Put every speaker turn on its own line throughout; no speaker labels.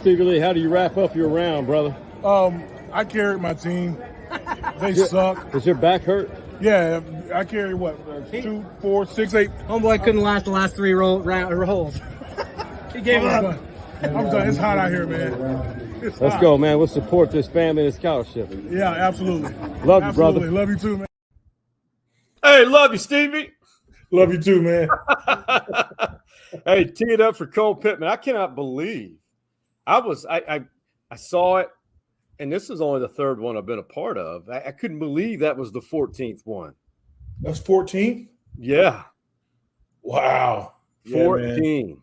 Stevie Lee, how do you wrap up your round, brother?
I carried my team. They suck.
Does your back hurt?
Yeah, I carried what? 2, 4, 6, 8.
Homeboy couldn't last the last 3 rolls. He gave up.
I'm done. It's hot out here, man.
Let's go, man. We'll support this family and scholarship.
Yeah, absolutely.
Love you, brother.
Love you too, man.
Hey, love you, Stevie.
Love you too, man.
Hey, tee it up for Cole Pittman. I cannot believe I saw it, and this is only the 3rd one I've been a part of. I couldn't believe that was the 14th one.
That's 14th?
Yeah.
Wow.
14.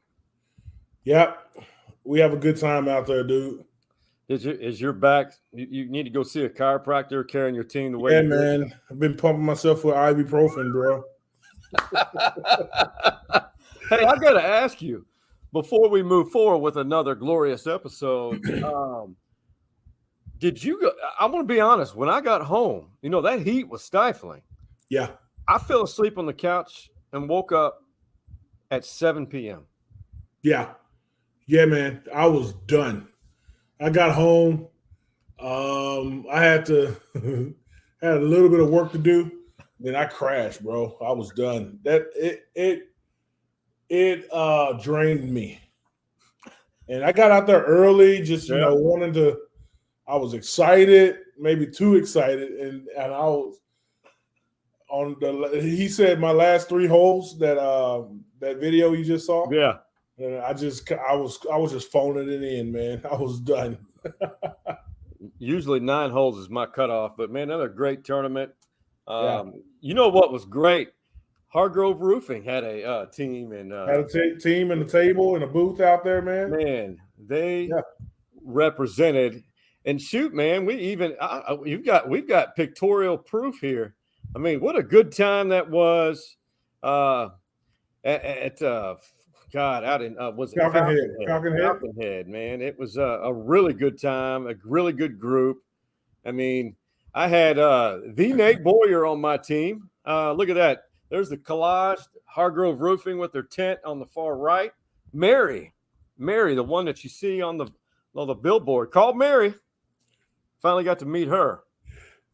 Yep. We have a good time out there, dude.
Is your back? You need to go see a chiropractor carrying your team the way.
Yeah, man. I've been pumping myself with ibuprofen, bro.
Hey, I got to ask you before we move forward with another glorious episode. Did you go? I'm going to be honest. When I got home, that heat was stifling.
Yeah.
I fell asleep on the couch and woke up at 7 p.m.
Yeah. Yeah, man. I was done. I got home. I had a little bit of work to do. Then I crashed, bro. I was done. It drained me. And I got out there early, just wanting to. I was excited, maybe too excited, and I was on the. He said my last 3 holes that video you just saw.
Yeah.
And I was just phoning it in, man. I was done.
Usually 9 holes is my cutoff, but man, another great tournament. You know what was great? Hargrove Roofing had a team and
had a team and a table and a booth out there, man.
Man, they represented. And shoot, man, we've got pictorial proof here. I mean, what a good time that was at out in was it
Falcon
Head, man. It was a really good time, a really good group. I mean, I had the Nate Boyer on my team. Look at that. There's the collage, Hargrove Roofing with their tent on the far right. Mary, the one that you see on the billboard, called Mary. Finally got to meet her.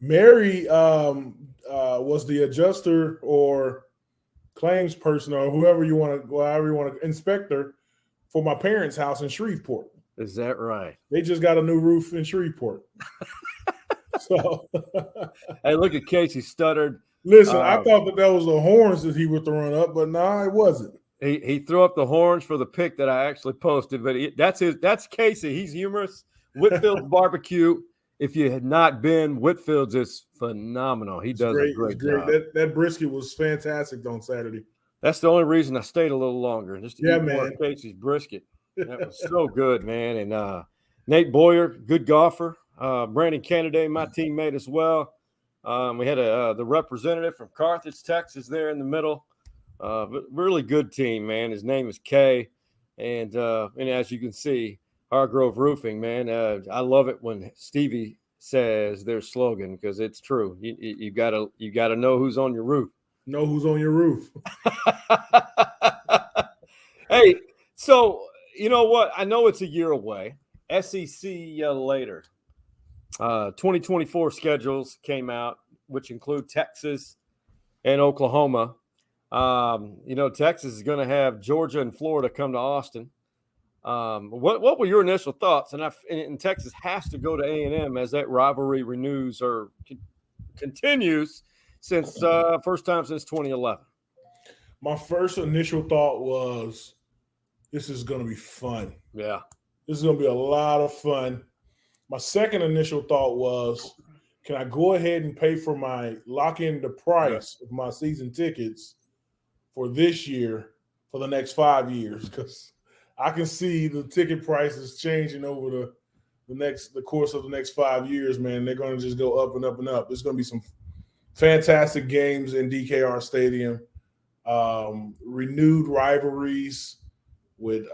Mary was the adjuster or claims person or however you want to inspector for my parents' house in Shreveport.
Is that right?
They just got a new roof in Shreveport. So,
hey, look at Casey stuttered.
Listen, I thought that was the horns that he was throwing up, but no, it wasn't.
He threw up the horns for the pic that I actually posted, but that's Casey. He's humorous. Whitfield's Barbecue. If you had not been, Whitfield's is phenomenal. He does a great job.
That brisket was fantastic on Saturday.
That's the only reason I stayed a little longer. Just to eat more of Casey's brisket. That was so good, man. And Nate Boyer, good golfer. Brandon Kennedy, my teammate as well. We had the representative from Carthage, Texas, there in the middle. Really good team, man. His name is Kay, and as you can see, Hargrove Roofing, man. I love it when Stevie says their slogan because it's true. You gotta know who's on your roof.
Know who's on your roof.
Hey, so you know what? I know it's a year away. SEC later. 2024 schedules came out, which include Texas and Oklahoma. Texas is going to have Georgia and Florida come to Austin. What were your initial thoughts? And Texas has to go to A&M as that rivalry renews or continues since first time since 2011.
My first initial thought was, this is going to be fun.
Yeah.
This is going to be a lot of fun. My second initial thought was, can I go ahead and pay for lock in the price of my season tickets for this year for the next 5 years? Because I can see the ticket prices changing over the course of the next 5 years, man. They're going to just go up and up and up. There's going to be some fantastic games in DKR Stadium, renewed rivalries with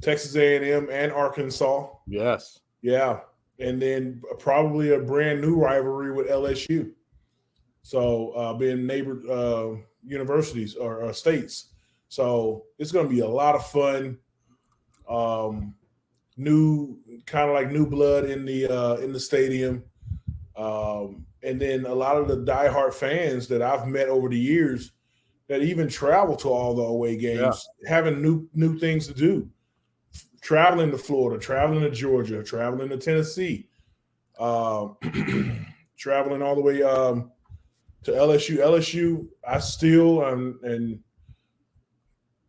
Texas A&M and Arkansas.
Yes.
Yeah. And then probably a brand new rivalry with LSU. So being neighbor universities or states. So it's going to be a lot of fun. New blood in the stadium. And then a lot of the diehard fans that I've met over the years that even travel to all the away games, having new things to do. Traveling to Florida, traveling to Georgia, traveling to Tennessee, traveling all the way to LSU. LSU,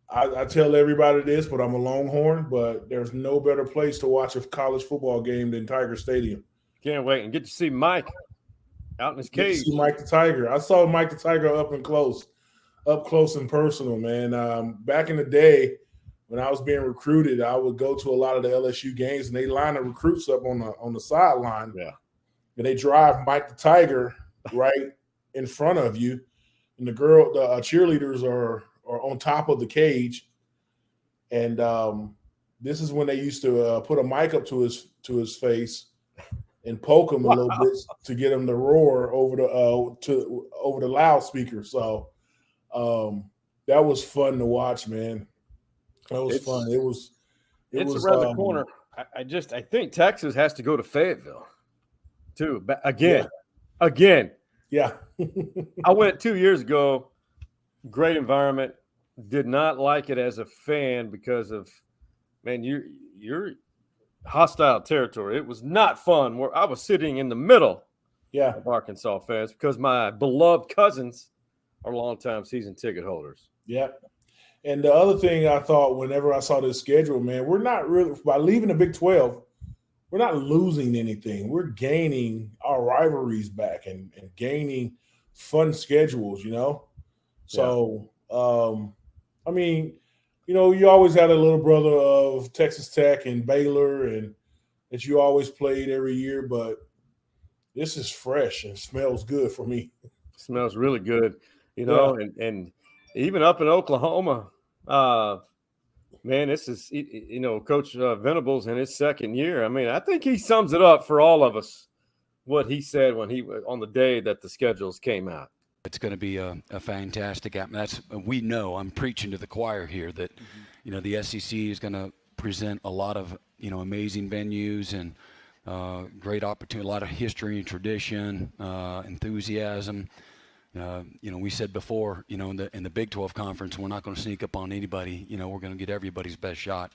I tell everybody this, but I'm a Longhorn, but there's no better place to watch a college football game than Tiger Stadium.
Can't wait and get to see Mike out in his cage.
See Mike the Tiger. I saw Mike the Tiger up close and personal, man. Back in the day, when I was being recruited, I would go to a lot of the LSU games, and they line the recruits up on the sideline.
Yeah,
and they drive Mike the Tiger right in front of you, and the cheerleaders are on top of the cage. And this is when they used to put a mic up to his face and poke him a little bit to get him to roar over the loudspeaker. So that was fun to watch, man. That was fun. It's
around the corner. I think Texas has to go to Fayetteville too. But again.
Yeah.
I went 2 years ago. Great environment. Did not like it as a fan because of, man, you're hostile territory. It was not fun. Where I was sitting in the middle of Arkansas fans because my beloved cousins are longtime season ticket holders.
Yeah. And the other thing I thought whenever I saw this schedule, man, we're not really, by leaving the Big 12, we're not losing anything. We're gaining our rivalries back and gaining fun schedules, you know? So, I mean, you know, you always had a little brother of Texas Tech and Baylor and that you always played every year, but this is fresh and smells good for me.
Smells really good, you know, and even up in Oklahoma, man, this is, you know, Coach Venables in his second year. I mean, I think he sums it up for all of us, what he said when on the day that the schedules came out.
It's going to be a fantastic atmosphere. We know, I'm preaching to the choir here, that, you know, the SEC is going to present a lot of, you know, amazing venues and great opportunity, a lot of history and tradition, enthusiasm. You know, we said before, you know, in the Big 12 conference, we're not going to sneak up on anybody. You know, we're going to get everybody's best shot.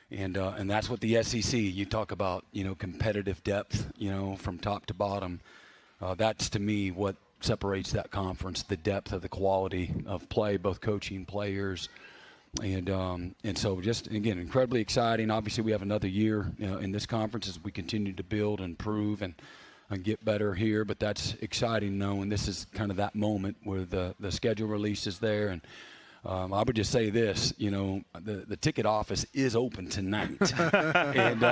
And that's what the SEC, you talk about, you know, competitive depth, you know, from top to bottom. That's, to me, what separates that conference, the depth of the quality of play, both coaching, players. And so just, again, incredibly exciting. Obviously, we have another year, you know, in this conference as we continue to build and improve and get better here. But that's exciting knowing this is kind of that moment where the schedule release is there. And I would just say this, you know, the ticket office is open tonight. And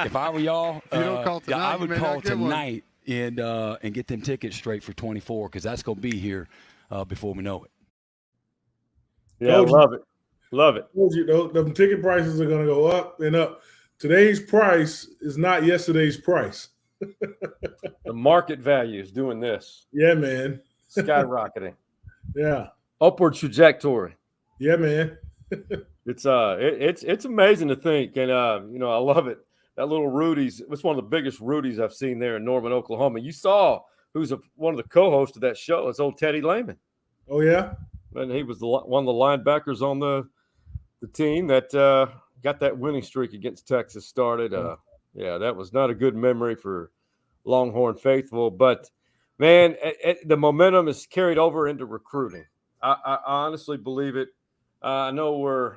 if I were y'all, I would call tonight and get them tickets straight for 24, because that's going to be here before we know it.
Yeah, love it.
Told you, the ticket prices are going to go up and up. Today's price is not yesterday's price.
The market value is doing this.
Yeah, man.
Skyrocketing.
Yeah.
Upward trajectory.
Yeah, man.
It's amazing to think, and you know, I love it. That little Rudy's, it's one of the biggest Rudy's I've seen there in Norman, Oklahoma. You saw who's one of the co-hosts of that show. It's old Teddy Lehman.
Oh yeah,
and he was one of the linebackers on the team that got that winning streak against Texas started. Yeah, that was not a good memory for Longhorn faithful, but man, the momentum is carried over into recruiting. I honestly believe it. I know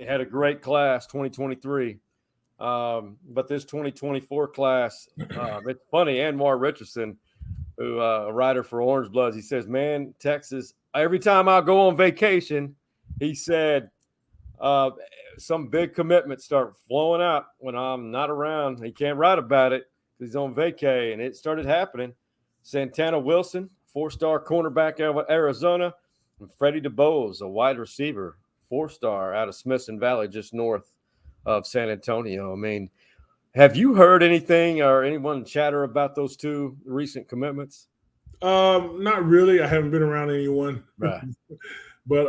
had a great class, 2023. But this 2024 class, it's funny, Anwar Richardson, who a writer for Orange Bloods, he says, man, Texas, every time I go on vacation, he said, some big commitments start flowing out when I'm not around. He can't write about it because he's on vacay, and it started happening. Santana Wilson, 4-star cornerback out of Arizona, and Freddie DeBose, a wide receiver, 4-star out of Smithson Valley, just north of San Antonio. I mean, have you heard anything or anyone chatter about those two recent commitments?
Not really. I haven't been around anyone.
Right.
But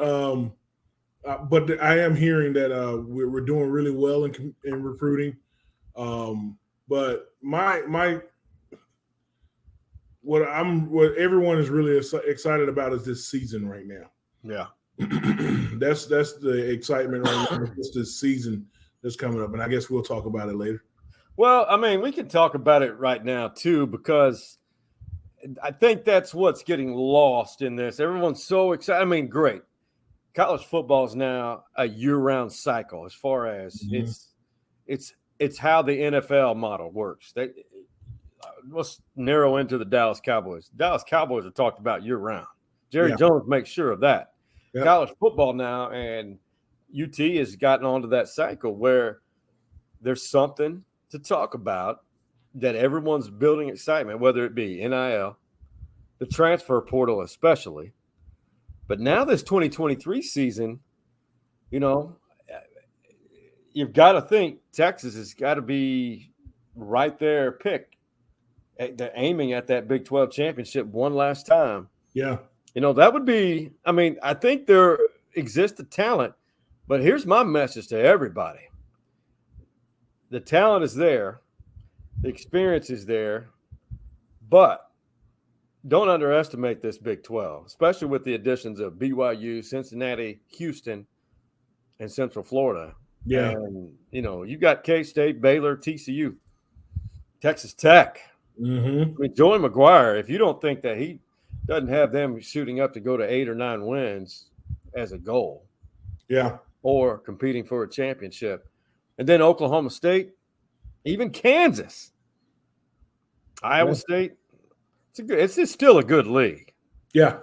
But I am hearing that we're doing really well in recruiting. But what everyone is really excited about is this season right now.
Yeah.
that's the excitement right now. It's this season that's coming up, and I guess we'll talk about it later.
Well, I mean, we can talk about it right now too, because I think that's what's getting lost in this. Everyone's so excited. I mean, great. College football is now a year-round cycle as far as it's how the NFL model works. Let's narrow into the Dallas Cowboys. Dallas Cowboys are talked about year-round. Jerry Jones makes sure of that. Yep. College football now, and UT has gotten onto that cycle where there's something to talk about that everyone's building excitement, whether it be NIL, the transfer portal especially. But now this 2023 season, you've got to think Texas has got to be right there pick. They're aiming at that Big 12 championship one last time.
Yeah.
That would be – I mean, I think there exists a talent, but here's my message to everybody. The talent is there. The experience is there. But don't underestimate this Big 12, especially with the additions of BYU, Cincinnati, Houston, and Central Florida.
Yeah.
And, you got K-State, Baylor, TCU, Texas Tech.
Mm-hmm.
I mean, Joey McGuire, if you don't think that he doesn't have them shooting up to go to 8 or 9 wins as a goal.
Yeah.
Or competing for a championship. And then Oklahoma State, even Kansas, Iowa State. It's still a good league.
Yeah,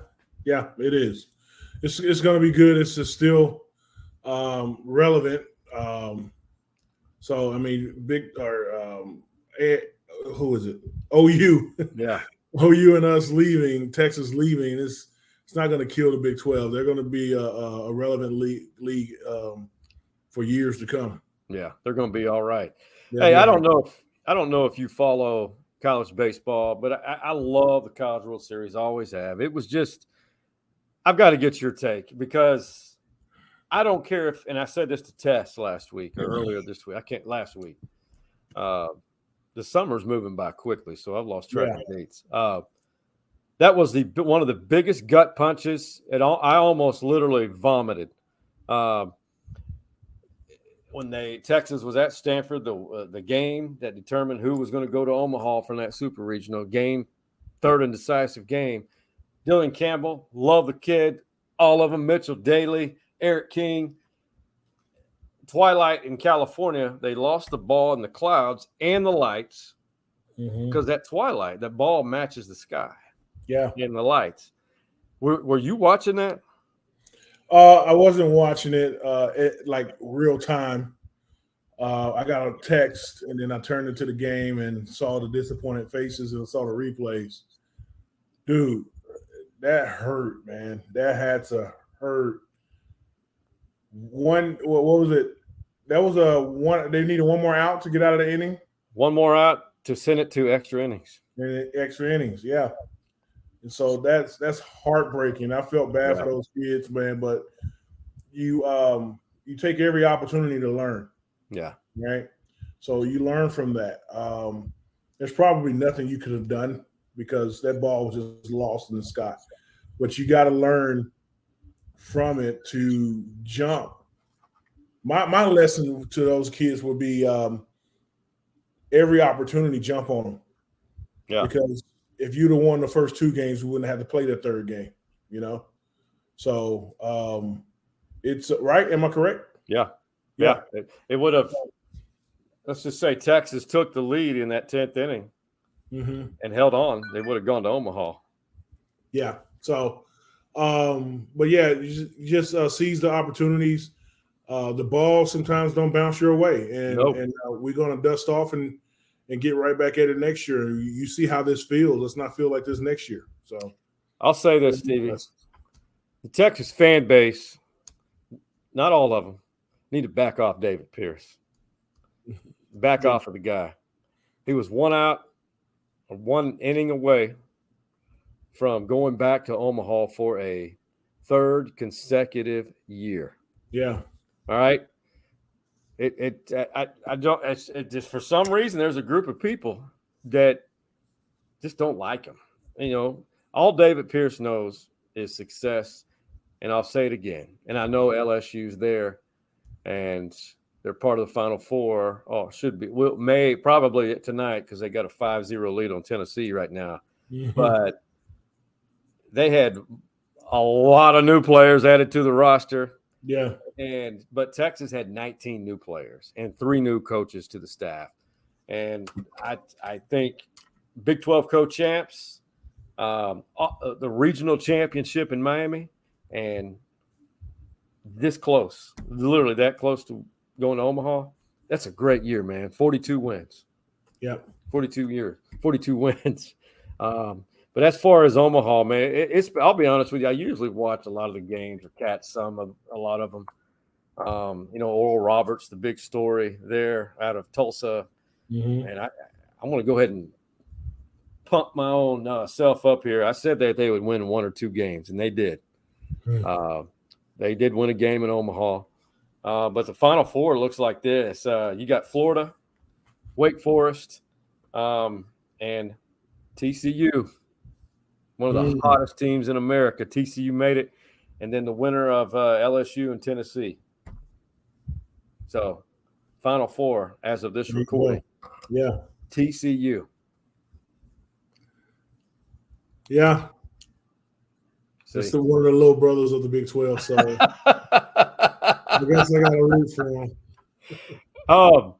it is. It's going to be good. It's just still relevant. So I mean, who is it? OU.
Yeah,
OU and us leaving, Texas leaving. It's not going to kill the Big 12. They're going to be a relevant league for years to come.
Yeah, they're going to be all right. Hey, I don't know if you follow college baseball, but I love the College World Series. I always have. It was just, I've got to get your take, because I don't care if, and I said this to Tess last week or earlier this week. Last week. The summer's moving by quickly, so I've lost track of dates. That was one of the biggest gut punches. I almost literally vomited. When Texas was at Stanford, the game that determined who was going to go to Omaha from that super regional game, third and decisive game. Dylan Campbell, love the kid, all of them. Mitchell Daly, Eric King. Twilight in California, they lost the ball in the clouds and the lights because that twilight, that ball matches the sky.
Yeah,
and the lights. Were you watching that?
I wasn't watching it like real time. I got a text, and then I turned into the game and saw the disappointed faces and saw the replays. Dude, that hurt, man. That had to hurt. What was it? That was one. They needed one more out to get out of the inning.
One more out to send it to extra innings.
And extra innings, yeah. And so that's heartbreaking. I felt bad for those kids, man. But you take every opportunity to learn.
Yeah.
Right. So you learn from that. There's probably nothing you could have done because that ball was just lost in the sky. But you got to learn from it to jump. My lesson to those kids would be every opportunity, jump on them.
Yeah.
Because if you'd have won the first 2 games, we wouldn't have to play the third game, So it's right. Am I correct?
Yeah. Yeah. It would have, let's just say Texas took the lead in that 10th inning and held on. They would have gone to Omaha.
Yeah. So, but yeah, you just seize the opportunities. The ball sometimes don't bounce your way, and we're going to dust off and get right back at it next year. You see how this feels. Let's not feel like this next year. So
I'll say this, Stevie. The Texas fan base, not all of them, need to back off David Pierce. Back off of the guy. He was 1 out or 1 inning away from going back to Omaha for a 3rd consecutive year.
Yeah.
All right. I don't. It's just for some reason there's a group of people that just don't like him. You know, all David Pierce knows is success, and I'll say it again. And I know LSU's there, and they're part of the Final Four. Oh, should be. Well, may probably tonight because they but a 5-0 lead on Tennessee right now.
Mm-hmm.
But they had a lot of new players added to the roster.
Yeah.
But Texas had 19 new players and 3 new coaches to the staff. And I think Big 12 co-champs, the regional championship in Miami, and this close, literally that close to going to Omaha. That's a great year, man. 42 wins.
Yeah.
42 wins. But as far as Omaha, man, it's I'll be honest with you, I usually watch a lot of the games or catch a lot of them. You know, Oral Roberts, the big story there out of Tulsa.
Mm-hmm.
And I'm going to go ahead and pump my own self up here. I said that they would win 1 or 2 games, and they did.
Mm-hmm.
They did win a game in Omaha. But the Final Four looks like this. You got Florida, Wake Forest, and TCU, one of the hottest teams in America. TCU made it, and then the winner of LSU and Tennessee. So, Final Four as of this recording.
Yeah.
TCU.
Yeah. That's one of the little brothers of the Big 12. So, I guess I got to root for him.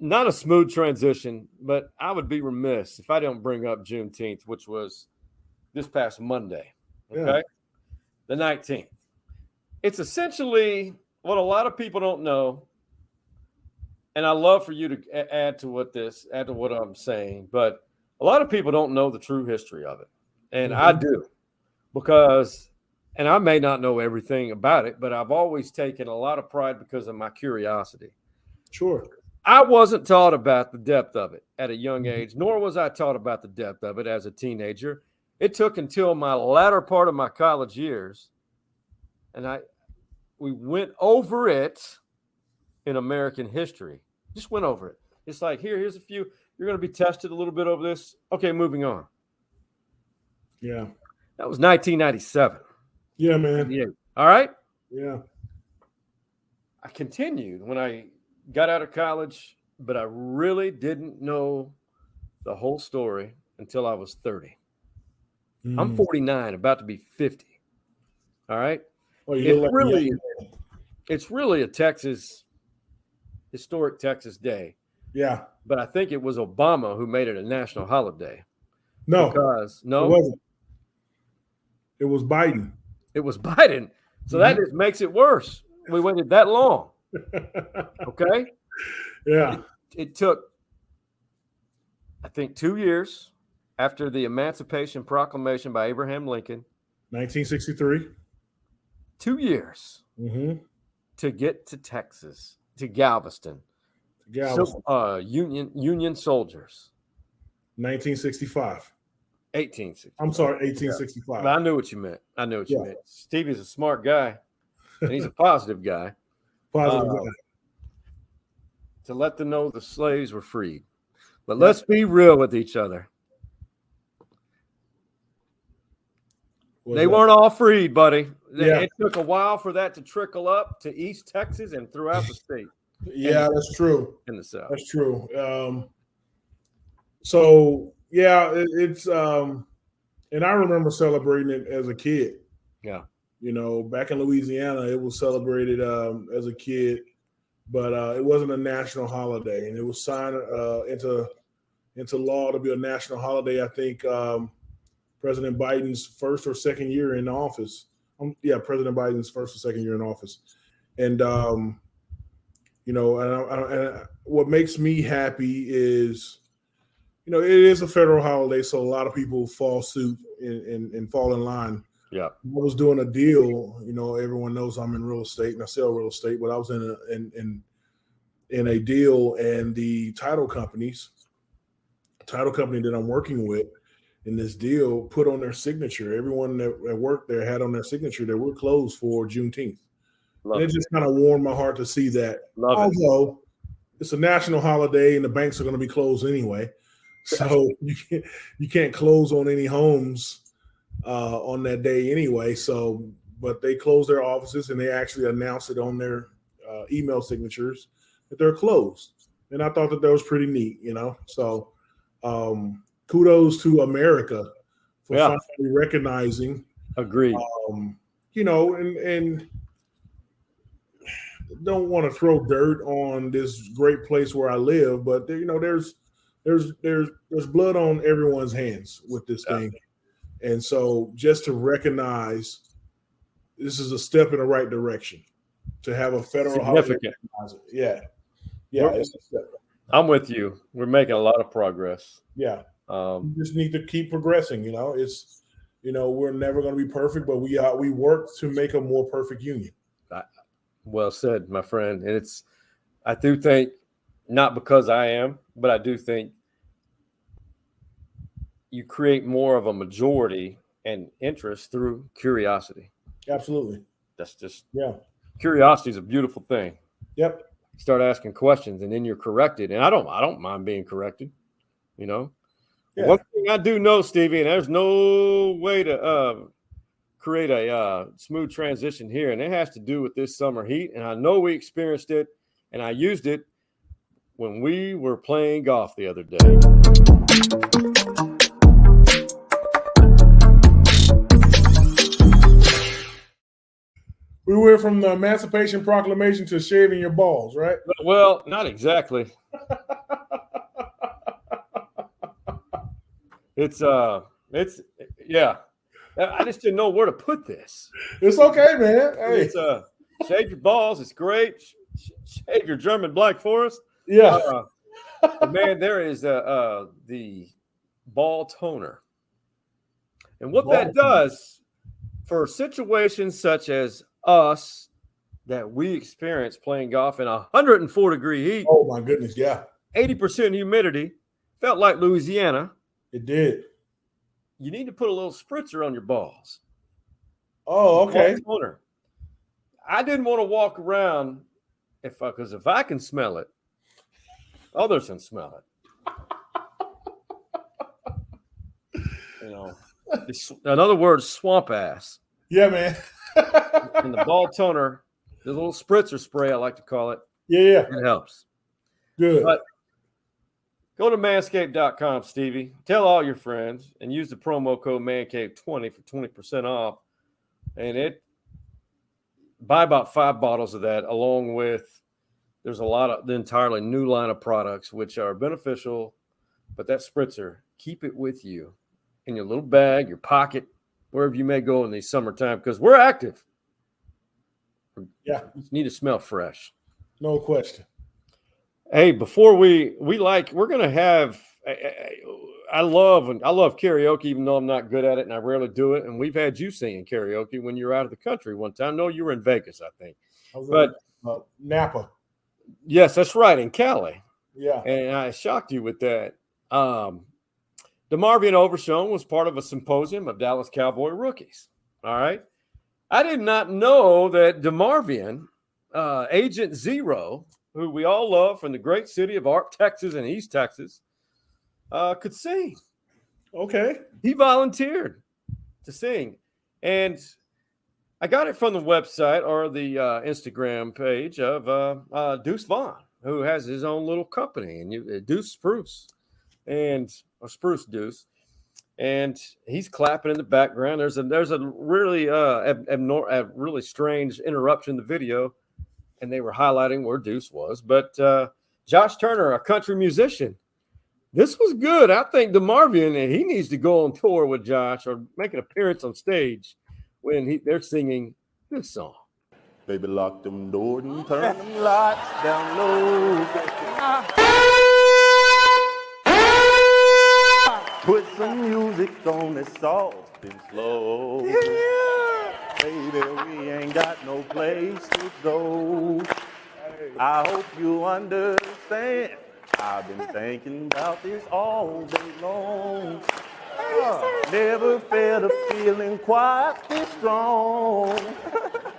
Not a smooth transition, but I would be remiss if I don't bring up Juneteenth, which was this past Monday. Okay.
Yeah.
The 19th. It's essentially what a lot of people don't know. And I love for you to add to what I'm saying, but a lot of people don't know the true history of it. And I do, because, and I may not know everything about it, but I've always taken a lot of pride because of my curiosity.
Sure.
I wasn't taught about the depth of it at a young age, nor was I taught about the depth of it as a teenager. It took until my latter part of my college years, and we went over it in American history. Just went over it. It's like, here's a few. You're going to be tested a little bit over this. Okay, moving on.
Yeah.
That was 1997.
Yeah, man.
Yeah. All right?
Yeah.
I continued when I got out of college, but I really didn't know the whole story until I was 30. I'm 49, about to be 50. All right?
Oh,
it's really a historic Texas day.
Yeah.
But I think it was Obama who made it a national holiday.
No.
It
wasn't. It was Biden.
It was Biden. So that just makes it worse. We waited that long. Okay?
Yeah.
It took, I think, 2 years after the Emancipation Proclamation by Abraham Lincoln.
1963.
2 years to get to Texas, to Galveston. Union soldiers.
1965.
1865.
I'm sorry, 1865.
Yeah. But I knew what you meant. Meant. Stevie's a smart guy, and he's a positive guy.
Positive guy.
To let them know the slaves were freed. But let's be real with each other. They weren't all freed, buddy. It took a while for that to trickle up to East Texas and throughout the state.
Yeah, that's true.
In the South.
That's true. So, it's and I remember celebrating it as a kid.
Yeah.
You know, back in Louisiana, it was celebrated as a kid, but it wasn't a national holiday, and it was signed into law to be a national holiday. I think President Biden's first or second year in office. President Biden's first or second year in office, and and what makes me happy is, it is a federal holiday, so a lot of people fall suit and fall in line.
Yeah,
I was doing a deal. Everyone knows I'm in real estate and I sell real estate, but I was in a deal, and the title company that I'm working with in this deal put on their signature. Everyone that worked there had on their signature that we're closed for Juneteenth. And it just kind of warmed my heart to see that. Although it's a national holiday and the banks are going to be closed anyway. So you can't close on any homes on that day anyway. So, but they closed their offices and they actually announced it on their email signatures that they're closed. And I thought that was pretty neat, you know. So kudos to America for finally recognizing.
Agreed.
You know, and don't want to throw dirt on this great place where I live, but you know, there's blood on everyone's hands with this thing. And so just to recognize this is a step in the right direction to have a federal
significant.
Yeah. It's a step.
I'm with you. We're making a lot of progress.
Yeah. We just need to keep progressing. You know, it's, you know, we're never going to be perfect, but we work to make a more perfect union.
Well said, my friend. And I do think, not because I am, but I do think you create more of a majority and interest through curiosity.
Absolutely.
That's just,
curiosity
is a beautiful thing.
Yep.
Start asking questions and then you're corrected. And I don't mind being corrected, you know. Yeah. One thing I do know, Stevie, and there's no way to create a smooth transition here, and it has to do with this summer heat. And I know we experienced it, and I used it when we were playing golf the other day.
We went from the Emancipation Proclamation to shaving your balls, right?
Well, not exactly. I just didn't know where to put this.
It's okay, man. Hey.
It's shave your balls. It's great. Shave your German Black Forest.
Yeah.
Man, there is the ball toner. And what that does for situations such as us that we experience playing golf in 104-degree heat.
Oh, my goodness, yeah.
80% humidity. Felt like Louisiana.
It did.
You need to put a little spritzer on your balls.
Oh, okay.
I didn't want to walk around because if I can smell it, others can smell it. You know, in other words, swamp ass.
Yeah, man.
And the ball toner, the little spritzer spray, I like to call it.
Yeah.
It helps.
Good.
But go to manscaped.com, Stevie. Tell all your friends and use the promo code MANCAVE20 for 20% off. And buy about 5 bottles of that, along with there's a lot of the entirely new line of products which are beneficial. But that spritzer, keep it with you in your little bag, your pocket, wherever you may go in the summertime, because we're active.
Yeah.
You need to smell fresh.
No question.
Hey, before we're going to have, I love karaoke, even though I'm not good at it and I rarely do it. And we've had you singing karaoke when you were out of the country one time. No, you were in Vegas, I think.
I was in Napa.
Yes, that's right, in Cali.
Yeah.
And I shocked you with that. Demarvion Overshown was part of a symposium of Dallas Cowboy rookies. All right. I did not know that Demarvion, Agent Zero, who we all love from the great city of Arp, Texas and East Texas, could sing.
Okay.
He volunteered to sing. And I got it from the website or the Instagram page of Deuce Vaughn, who has his own little company, and Deuce Spruce, or Spruce Deuce. And he's clapping in the background. There's a really really strange interruption in the video, and they were highlighting where Deuce was. But Josh Turner, a country musician, this was good. I think Demarvion, and he needs to go on tour with Josh or make an appearance on stage when they're singing this song.
Baby, lock them doors and turn them lights down low. Put some music on that's soft and slow. Yeah. Baby, we ain't got no place to go. I hope you understand. I've been thinking about this all day long. Never felt a feeling quite this strong.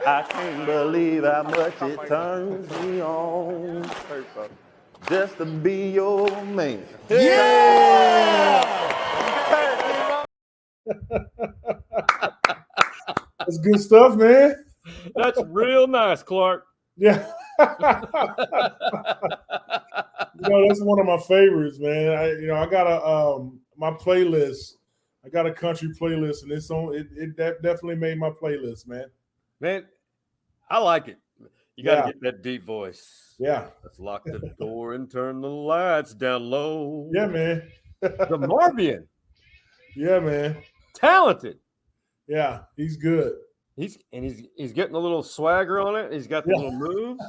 I can't believe how much it turns me on just to be your man.
Yeah! That's good stuff, man.
That's real nice, Clark.
Yeah. That's one of my favorites, man. I got my playlist. I got a country playlist, and it's on. It definitely made my playlist, man.
Man, I like it. You got to get that deep voice.
Yeah.
Let's lock the door and turn the lights down low.
Yeah, man.
Demarvion.
Yeah, man.
Talented.
Yeah, he's good.
He's getting a little swagger on it. He's got the little moves.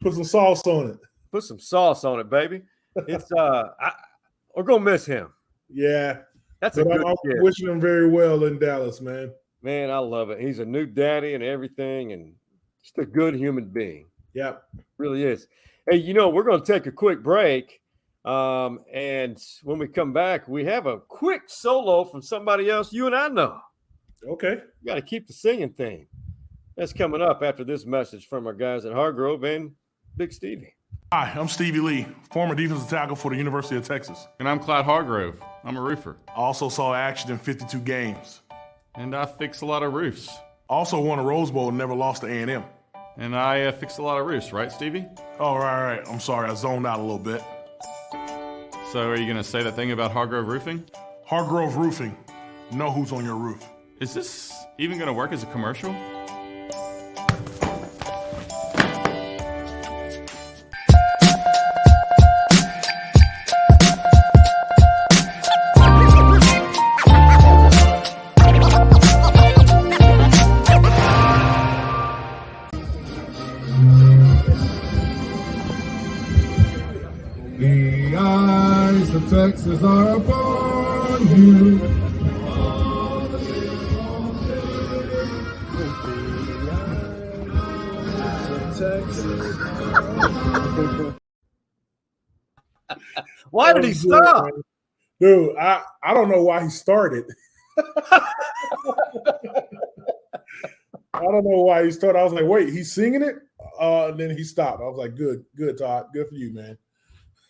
Put some sauce on it.
Put some sauce on it, baby. It's we're gonna miss him.
Yeah,
that's a good
I'm
kid.
wishing him very well in Dallas, man.
Man, I love it. He's a new daddy and everything, and just a good human being.
Yeah,
really is. Hey, we're going to take a quick break, and when we come back, we have a quick solo from somebody else you and I know.
Okay.
You got to keep the singing thing. That's coming up after this message from our guys at Hargrove and Big Stevie.
Hi, I'm Stevie Lee, former defensive tackle for the University of Texas.
And I'm Clyde Hargrove. I'm a roofer.
I also saw action in 52 games.
And I fix a lot of roofs.
Also won a Rose Bowl and never lost to A&M.
And I fix a lot of roofs, right, Stevie?
Oh, right. I'm sorry, I zoned out a little bit.
So are you going to say that thing about Hargrove Roofing?
Hargrove Roofing. Know who's on your roof.
Is this even going to work as a commercial?
The eyes of Texas are upon you.
Why did he stop?
Dude, I don't know why he started. I don't know why he started. I was like, wait, he's singing it? And then he stopped. I was like, good, Todd. Good for you, man.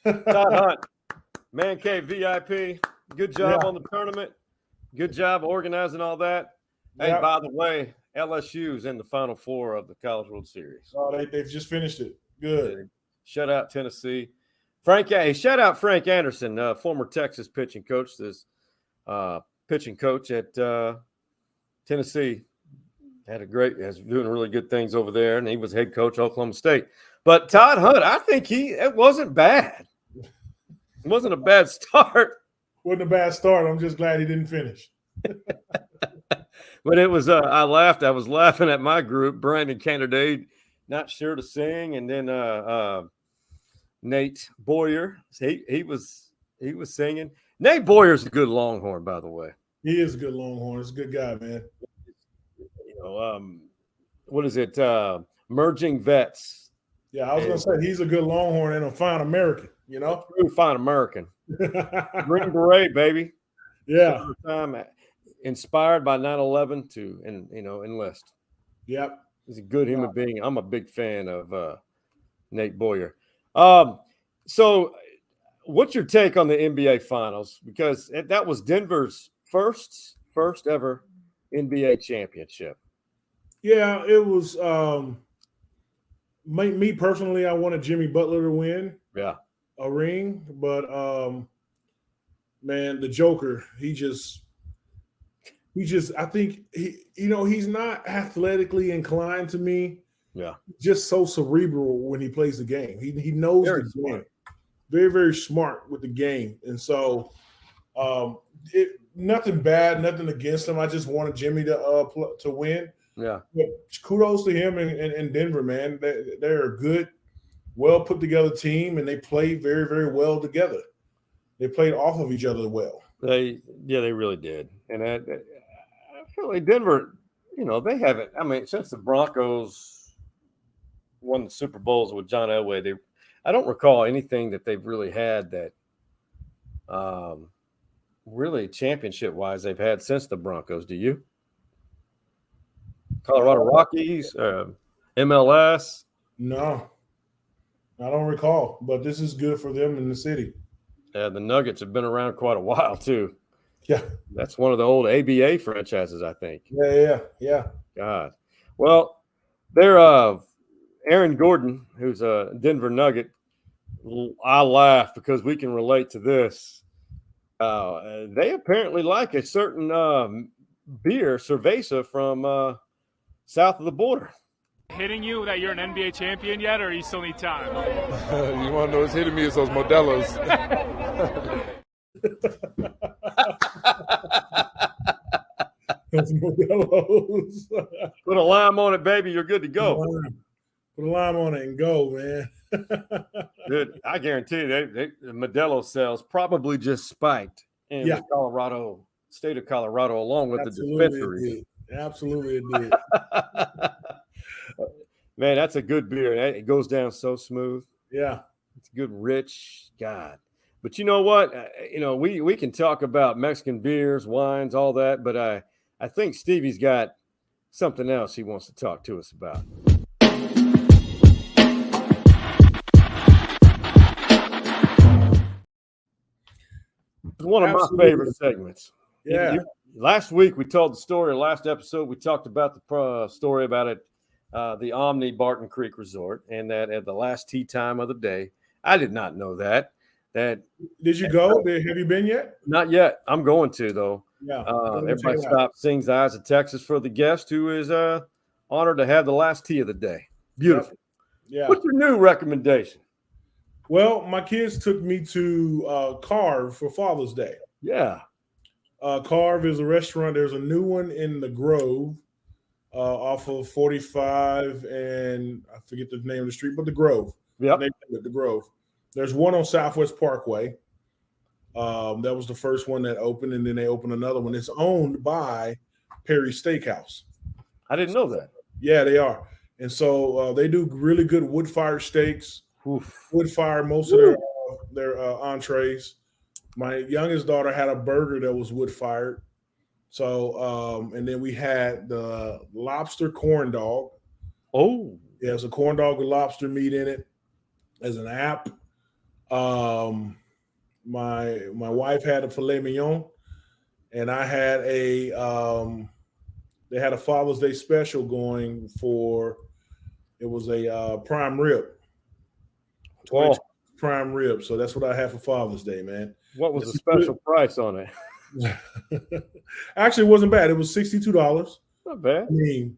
Todd Hunt, Man Cave VIP. Good job on the tournament. Good job organizing all that. Hey, by the way, LSU's in the Final Four of the College World Series.
Oh, they've just finished it. Good.
Shout out Tennessee. Shout out Frank Anderson, former Texas pitching coach. This pitching coach at Tennessee is doing really good things over there, and he was head coach at Oklahoma State. But Todd Hunt, I think it wasn't bad. It wasn't a bad start.
Wasn't a bad start. I'm just glad he didn't finish.
But it was I laughed. I was laughing at my group, Brandon Candidate, not sure to sing, and then Nate Boyer. He was singing. Nate Boyer's a good Longhorn, by the way.
He is a good Longhorn. He's a good guy, man.
What is it? Merging Vets.
Yeah, I was going to say he's a good Longhorn and a fine American,
True fine American. Green Beret, baby.
Yeah.
Time inspired by 9/11 to enlist.
Yep.
He's a good human being. I'm a big fan of Nate Boyer. So what's your take on the NBA Finals? Because that was Denver's first ever NBA championship.
Yeah, it was me personally, I wanted Jimmy Butler to win.
Yeah.
A ring, but man, the Joker, he just I think he's not athletically inclined to me.
Yeah.
Just so cerebral when he plays the game. He knows the game. Very, very smart with the game. And so nothing bad, nothing against him. I just wanted Jimmy to win.
Yeah.
But kudos to him in Denver, man. They're a good, well put together team, and they play very, very well together. They played off of each other well.
They really did. And I feel like Denver, they haven't. I mean, since the Broncos won the Super Bowls with John Elway, I don't recall anything that they've really had that really championship-wise they've had since the Broncos. Do you? Colorado Rockies, MLS.
No, I don't recall, but this is good for them in the city.
The Nuggets have been around quite a while too.
Yeah,
that's one of the old ABA franchises, I think.
Yeah.
God, well, they're Aaron Gordon, who's a Denver Nugget. I laugh because we can relate to this. They apparently like a certain beer, cerveza from south of the border.
Hitting you that you're an NBA champion yet, or you still need time?
You want to know what's hitting me is those Modelo's.
Those Modelo's.
Put a lime on it, baby. You're good to go.
Put a lime on it and go, man.
Dude, I guarantee you, the Modelo sales probably just spiked in the Colorado, state of Colorado, along with the dispensary.
Absolutely, it did.
Man, that's a good beer. It goes down so smooth.
Yeah.
It's good, rich. God. But you know what? We can talk about Mexican beers, wines, all that, but I think Stevie's got something else he wants to talk to us about. It's one of my favorite segments.
Yeah.
Last week we told the story. Last episode we talked about the story about it, the Omni Barton Creek Resort, and that at the last tea time of the day. I did not know that. Did
you go? Have you been yet?
Not yet. I'm going to though.
Yeah.
Everybody stops, sings "Eyes of Texas" for the guest who is honored to have the last tea of the day. Beautiful.
Yeah.
What's your new recommendation?
Well, my kids took me to Carve for Father's Day.
Yeah.
Carve is a restaurant. There's a new one in the Grove off of 45 and I forget the name of the street, but the Grove.
Yeah.
The Grove. There's one on Southwest Parkway. That was the first one that opened, and then they opened another one. It's owned by Perry's Steakhouse.
I didn't know that.
Yeah, they are. And so they do really good wood-fired steaks.
Oof.
Wood-fire most of their entrees. My youngest daughter had a burger that was wood-fired. So, and then we had the lobster corn dog.
Oh.
Yeah, it's a corn dog with lobster meat in it as an app. My wife had a filet mignon, and I had they had a Father's Day special going for, it was a prime rib.
Oh.
Prime rib. So that's what I had for Father's Day, man.
What was the special price on it?
Actually, it wasn't bad. It was $62.
Not bad.
I mean,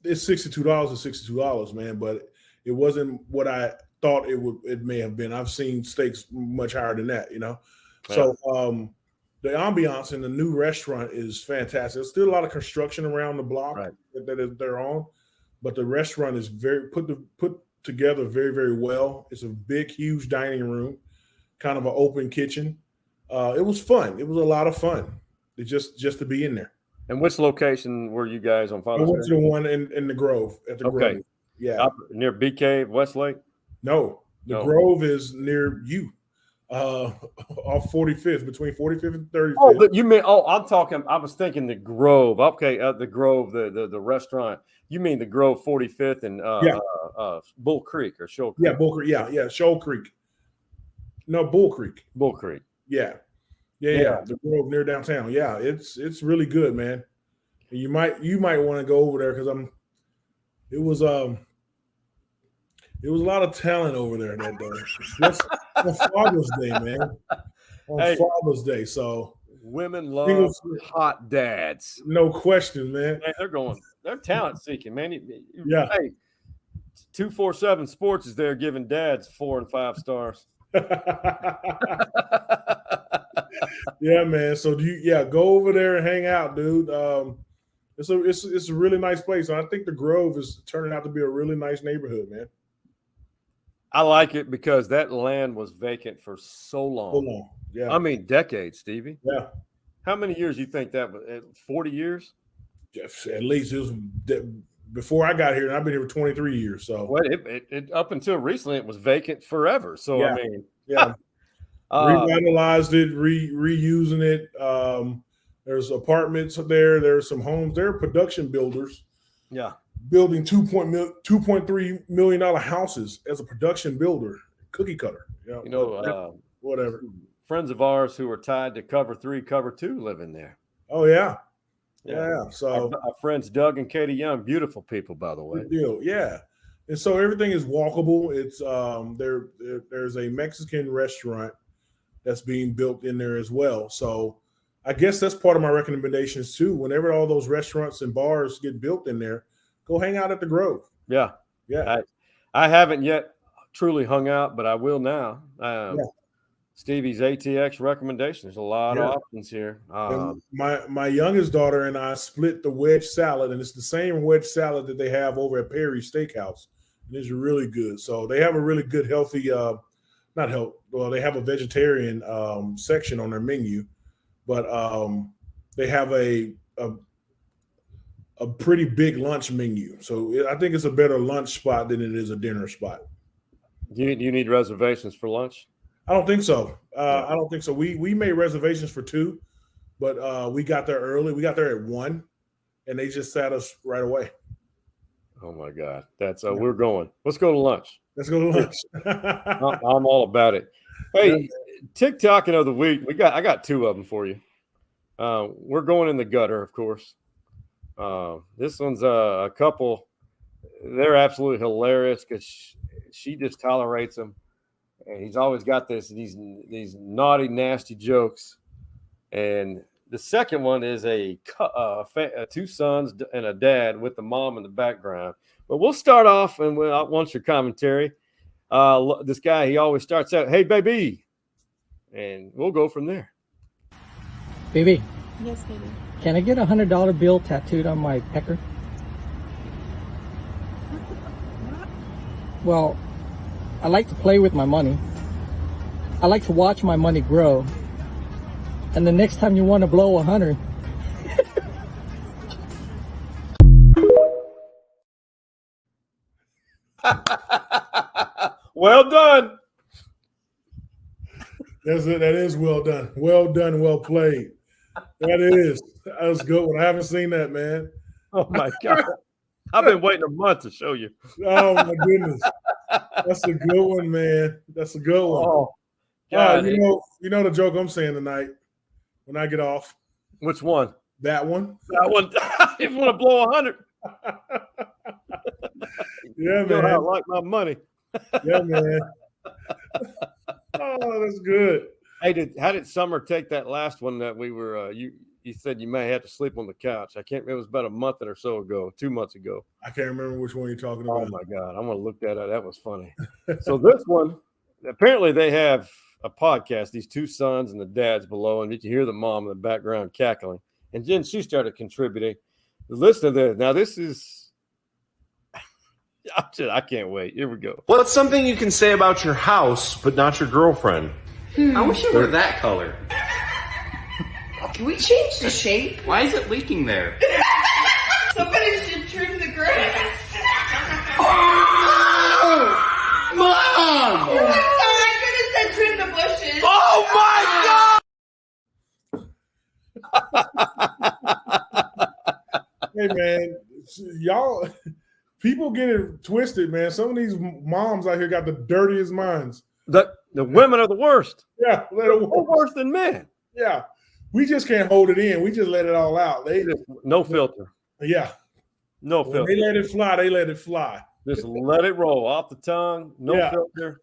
it's $62 is $62, man, but it wasn't what I thought it may have been. I've seen steaks much higher than that, you know. Yeah. So the ambiance in the new restaurant is fantastic. There's still a lot of construction around the block that they're on, but the restaurant is very put together very, very well. It's a big, huge dining room, kind of an open kitchen. It was fun. It was a lot of fun. Just to be in there.
And which location were you guys on Father's Day?
I went to the one in the Grove, at the Grove. Yeah.
Near BK, Westlake?
No. The Grove is near you. Off 45th, between 45th and 35th.
Oh, but you mean, I was thinking the Grove. Okay, the Grove, the restaurant. You mean the Grove 45th and Bull Creek or Shoal Creek?
Yeah, Bull Creek. Yeah, Shoal Creek. No, Bull Creek.
Bull Creek.
Yeah. The Grove near downtown. Yeah, it's really good, man. And you might want to go over there because it was a lot of talent over there that day. Just on Father's Day, man. Father's Day. So
women love hot dads.
No question, man.
They're talent seeking, man.
Yeah.
Hey, 247 Sports is there giving dads 4 and 5 stars.
Yeah, man. So go over there and hang out, dude. It's a really nice place. And I think the Grove is turning out to be a really nice neighborhood, man.
I like it because that land was vacant for so long.
Yeah.
I mean, decades, Stevie.
Yeah.
How many years you think that was? 40 years?
At least it was before I got here, and I've been here for 23 years. So
it up until recently, it was vacant forever. So
yeah.
I mean,
revitalized it, reusing it. There's apartments there. There's some homes. There are production builders
Yeah.
Building $2.3 million houses as a production builder, cookie cutter. Whatever.
Friends of ours who are tied to Cover 3, Cover 2 live in there.
Oh, yeah. Yeah. So
our friends Doug and Katie Young, beautiful people, by the way.
Good deal. Yeah. And so everything is walkable. It's there's a Mexican restaurant that's being built in there as well. So I guess that's part of my recommendations too. Whenever all those restaurants and bars get built in there, go hang out at the Grove.
Yeah.
Yeah.
I haven't yet truly hung out, but I will now. Stevie's ATX recommendation. There's a lot of options here.
My youngest daughter and I split the wedge salad, and it's the same wedge salad that they have over at Perry's Steakhouse. And it's really good. So they have a really good healthy, they have a vegetarian section on their menu, but they have a pretty big lunch menu. So I think it's a better lunch spot than it is a dinner spot.
Do you need reservations for lunch?
I don't think so. I don't think so. We made reservations for 2, but we got there early. We got there at 1, and they just sat us right away.
Oh my God, that's we're going. Let's go to lunch.
Let's go to lunch.
I'm all about it. Hey, TikToking of the week. I got 2 of them for you. We're going in the gutter, of course. This one's a couple. They're absolutely hilarious because she just tolerates them. And he's always got these naughty, nasty jokes. And the second one is 2 sons and a dad with the mom in the background. But we'll start off, and I want your commentary. This guy, he always starts out, "Hey, baby," and we'll go from there.
Baby.
Yes, baby.
Can I get a $100 bill tattooed on my pecker? Well, I like to play with my money. I like to watch my money grow. And the next time you want to blow 100.
Well done.
That is well done. Well done, well played. That was a good one. I haven't seen that, man.
Oh my God. I've been waiting a month to show you.
Oh my goodness. That's a good one, man. That's a good one.
Oh, God.
You know the joke I'm saying tonight when I get off.
Which one?
That one.
That one. If you want to blow 100.
Yeah, man.
I like my money.
Yeah, man. Oh, that's good.
Hey, how did Summer take that last one that we were? You said you may have to sleep on the couch. I can't. It was about a month or so ago, 2 months ago.
I can't remember which one you're talking about.
Oh my God, I'm gonna look that up. That was funny. So this one, apparently they have a podcast. These 2 sons and the dads below, and you can hear the mom in the background cackling. And then she started contributing. Listen to this. Now this is. I can't wait. Here we go.
What's something you can say about your house, but not your girlfriend?
I wish it were that color.
Can we change the shape?
Why is it leaking there?
Somebody should trim the grass.
Oh! Mom!
I'm sorry, I could have said trim the bushes.
Oh my God!
Hey man, y'all, people get it twisted, man. Some of these moms out here got the dirtiest minds.
The women are the worst.
Yeah,
they're worse than men.
Yeah, we just can't hold it in. We just let it all out.
No filter.
Yeah,
no
when
filter.
They let it fly. They let it fly.
Just let it roll off the tongue. No filter.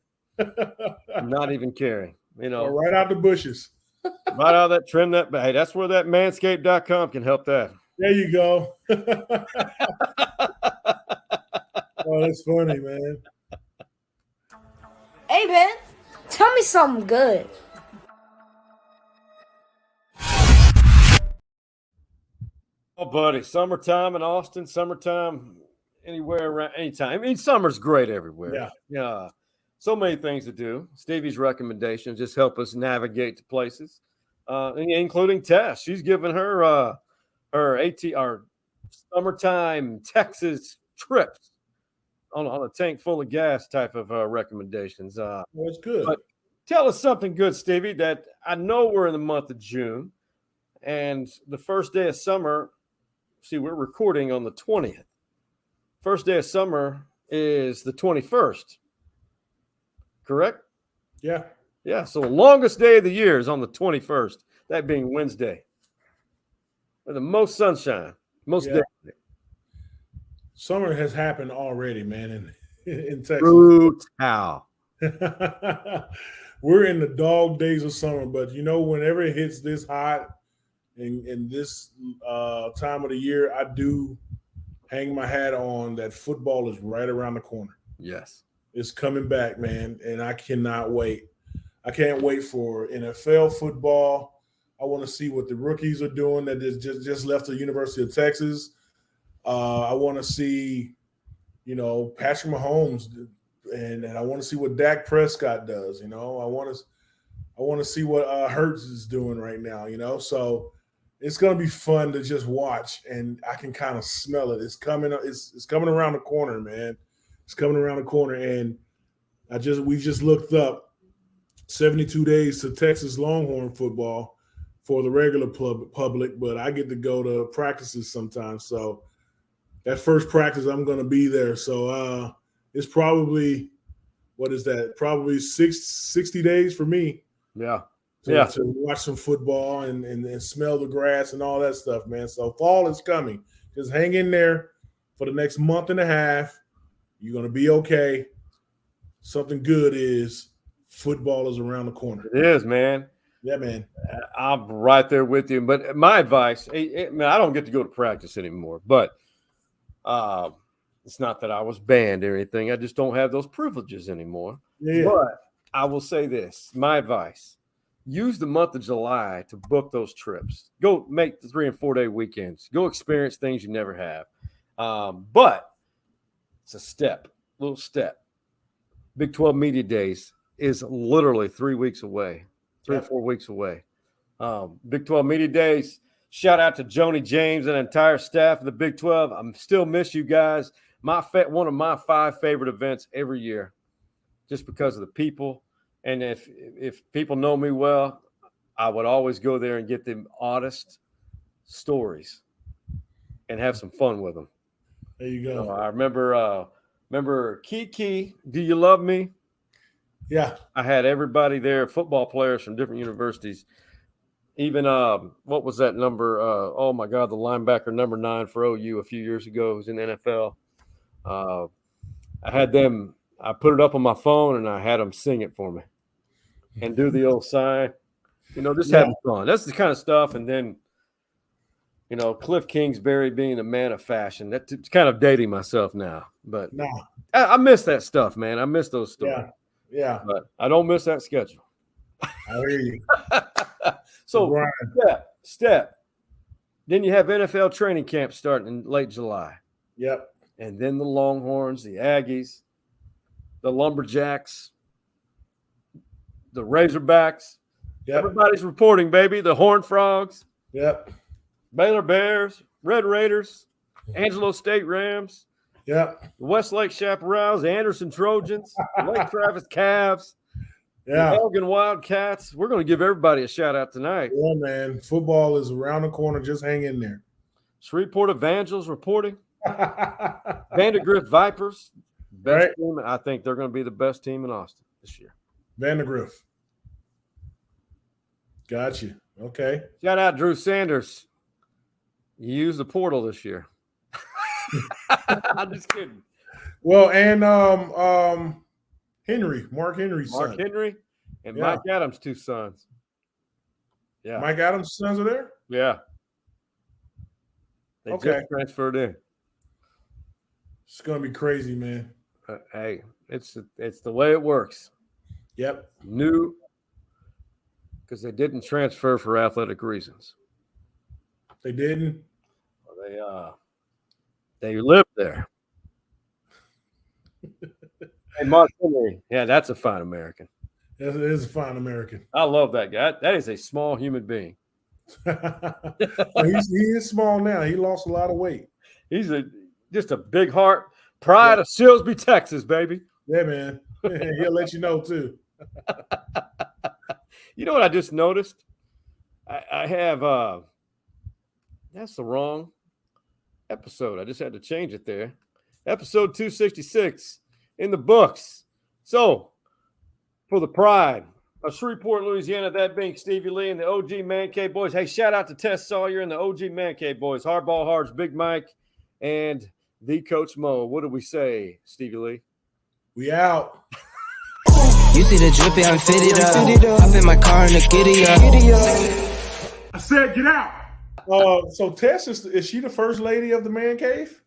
Not even caring.
Right out the bushes.
Right out of that. Trim that. Hey, that's where that manscaped.com can help that.
There you go. Oh, that's funny, man.
Hey, man, tell me something good.
Oh, buddy, summertime in Austin, summertime anywhere around, anytime. I mean, summer's great everywhere. Yeah. So many things to do. Stevie's recommendations just help us navigate to places, including Tess. She's given her our summertime Texas trips on a tank full of gas type of recommendations.
That's good.
But tell us something good, Stevie, that I know we're in the month of June and the first day of summer. See, we're recording on the 20th. first day of summer is the 21st. Correct?
Yeah.
Yeah. So the longest day of the year is on the 21st, that being Wednesday. The most sunshine, most days.
Summer has happened already, man, in Texas.
Brutal.
We're in the dog days of summer, but whenever it hits this hot in this time of the year, I do hang my hat on that football is right around the corner.
Yes.
It's coming back, man, and I cannot wait. I can't wait for NFL football. I want to see what the rookies are doing that just left the University of Texas. I want to see, Patrick Mahomes, and I want to see what Dak Prescott does. I want to see what Hurts is doing right now. So it's going to be fun to just watch, and I can kind of smell it. It's coming. It's coming around the corner, man. It's coming around the corner, and we just looked up 72 days to Texas Longhorn football for the regular public, but I get to go to practices sometimes. So that first practice, I'm going to be there. So it's probably, what is that? Probably 60 days for me.
Yeah.
To watch some football and smell the grass and all that stuff, man. So fall is coming. Just hang in there for the next month and a half. You're going to be okay. Something good is football is around the corner.
It is, man.
Yeah, man.
I'm right there with you. But my advice, man, I don't get to go to practice anymore. But it's not that I was banned or anything. I just don't have those privileges anymore.
Yeah.
But I will say this, my advice, use the month of July to book those trips. Go make the 3 and 4 day weekends. Go experience things you never have. But it's a little step. Big 12 Media Days is literally 3 weeks away, 3 or 4 weeks away. Big 12 Media Days, shout out to Joni James and the entire staff of the Big 12. I still miss you guys. One of my 5 favorite events every year, just because of the people. And if people know me well, I would always go there and get them honest stories and have some fun with them.
There you go.
I remember Kiki, Do You Love Me?
Yeah.
I had everybody there, football players from different universities. Even what was that number? Oh my God, the linebacker number 9 for OU a few years ago, who's in the NFL. I had them. I put it up on my phone and I had them sing it for me and do the old sign. Just having fun. That's the kind of stuff. And then, Cliff Kingsbury being a man of fashion. That's kind of dating myself now, but I miss that stuff, man. I miss those stories.
Yeah.
But I don't miss that schedule.
I hear you.
So step. Then you have NFL training camp starting in late July.
Yep.
And then the Longhorns, the Aggies, the Lumberjacks, the Razorbacks.
Yep.
Everybody's reporting, baby. The Horned Frogs.
Yep.
Baylor Bears, Red Raiders, Angelo State Rams.
Yep.
The Westlake Chaparrals, the Anderson Trojans, Lake Travis Cavs.
Yeah.
The Elgin Wildcats. We're going to give everybody a shout out tonight.
Yeah, man. Football is around the corner. Just hang in there.
Shreveport Evangels reporting. Vandergrift Vipers. Best team. I think they're going to be the best team in Austin this year.
Vandergrift. Got you. Okay.
Shout out Drew Sanders. You used the portal this year. I'm just kidding.
Well, and Mark Henry's son.
Mark Henry and Mike Adams' 2 sons. Yeah.
Mike Adams' sons are there?
Yeah. They just transferred in.
It's gonna be crazy, man.
Hey, it's the way it works.
Yep.
New, because they didn't transfer for athletic reasons.
They didn't.
They lived there. Hey, Mark Henry, that's a fine American.
It is a fine American.
I love that guy. That is a small human being.
He is small now. He lost a lot of weight.
He's just a big heart. Pride of Silsbee, Texas, baby.
Yeah, man. He'll let you know too.
You know what I just noticed? I have that's the wrong episode. I just had to change it there. Episode 266 in the books. So, for the pride of Shreveport, Louisiana, that being Stevie Lee and the OG Man Cave Boys. Hey, shout out to Tess Sawyer and the OG Man Cave Boys. Hardball Hards, Big Mike, and the Coach Mo. What do we say, Stevie Lee?
We out.
You see the drippy, I'm fitted up. Hop in my car and the giddy up.
I said get out.
So Tess, is she the first lady of the Man Cave?